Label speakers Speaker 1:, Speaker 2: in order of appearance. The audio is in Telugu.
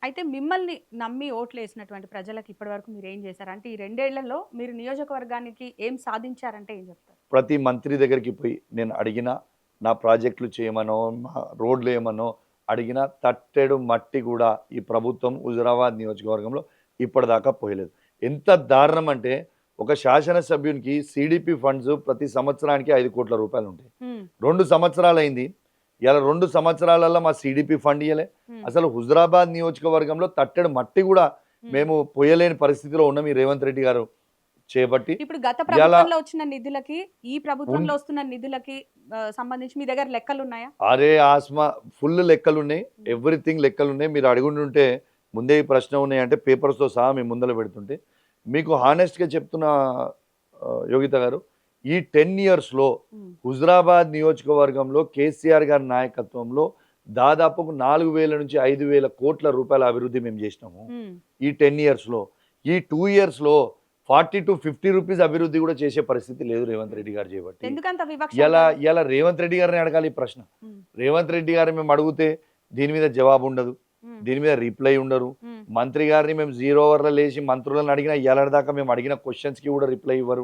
Speaker 1: అయితే మిమ్మల్ని నమ్మి ఓట్లేసినటువంటి ప్రజలకు ఇప్పటివరకు మీరేం చేశారు? అంటే ఈ 2 ఏళ్లలో మీరు నియోజకవర్గానికి ఏం సాధించారంటే ఏం చెప్తారు?
Speaker 2: ప్రతి మంత్రి దగ్గరికి పోయి నేను అడిగిన, నా ప్రాజెక్టులు చేయమనో, మా రోడ్లేయమనో అడిగిన తట్టెడు మట్టి కూడా ఈ ప్రభుత్వం హుజురాబాద్ నియోజకవర్గంలో ఇప్పటిదాకా పోయలేదు. ఎంత దారుణం అంటే ఒక శాసనసభ్యునికి సీడీపీ ఫండ్స్ ప్రతి సంవత్సరానికి 5,00,00,000 రూపాయలుంటాయి.
Speaker 1: హ్మ్.
Speaker 2: 2 సంవత్సరాలయింది. ఇయాల 2 సంవత్సరాలలో మా సీడీపీ ఫండ్ ఇయ్యలే.
Speaker 1: హ్మ్.
Speaker 2: అసలు హుజురాబాద్ నియోజకవర్గంలో తట్టెడు మట్టి కూడా మేము పొయ్యలేని పరిస్థితిలో ఉన్నాం ఈ రేవంత్ రెడ్డి గారు చేపట్టి.
Speaker 1: ఇప్పుడు గత
Speaker 2: ఇయాల
Speaker 1: ప్రభుత్వంలో వచ్చిన నిధులకి, ఈ
Speaker 2: ఉన్
Speaker 1: ప్రభుత్వంలో వస్తున్న నిధులకి సంబంధించి మీ దగ్గర లెక్కలున్నాయా?
Speaker 2: అరే ఆస్మా ఫుల్ లెక్కలున్నాయి. ఎవ్రీథింగ్ లెక్కలున్నాయి. మీరు అడుగుండుంటే ముందే ఈ ప్రశ్న ఉన్నాయంటే పేపర్స్‌తో సహా మేము ముందల పెడుతుంటే. మీకు హానెస్ట్‌గా చెప్తున్నా యోగిత గారు, ఈ 10 ఇయర్స్‌లో
Speaker 1: హ్మ్.
Speaker 2: హుజురాబాద్ నియోజకవర్గంలో కేసీఆర్ గారి నాయకత్వంలో దాదాపుకు 4,000 నుంచి 5,000 కోట్ల రూపాయల అభివృద్ధి మేము చేసినాము.
Speaker 1: హ్మ్.
Speaker 2: ఈ 10 ఇయర్స్‌లో. ఈ 2 ఇయర్స్‌లో 40-50 రూపీస్ అభివృద్ధి కూడా చేసే పరిస్థితి లేదు రేవంత్ రెడ్డి గారు చేపట్టి.
Speaker 1: ఎందుకంత వివక్ష
Speaker 2: ఇలా
Speaker 1: అంటారు?
Speaker 2: ఇలా రేవంత్ రెడ్డి గారిని అడగాలి ఈ ప్రశ్న.
Speaker 1: హ్మ్.
Speaker 2: రేవంత్ రెడ్డి గారిని మేము అడిగితే దీని మీద జవాబు ఉండదు.
Speaker 1: హ్మ్.
Speaker 2: దీని మీద రిప్లై ఉండరు.
Speaker 1: హ్మ్.
Speaker 2: మంత్రి గారిని మేము 0 ఓవర్‌లో లేచి మంత్రులను అడిగినా ఇయాలటి దాకా మేము అడిగిన క్వెషన్స్‌కి కూడా రిప్లై ఇవ్వరు.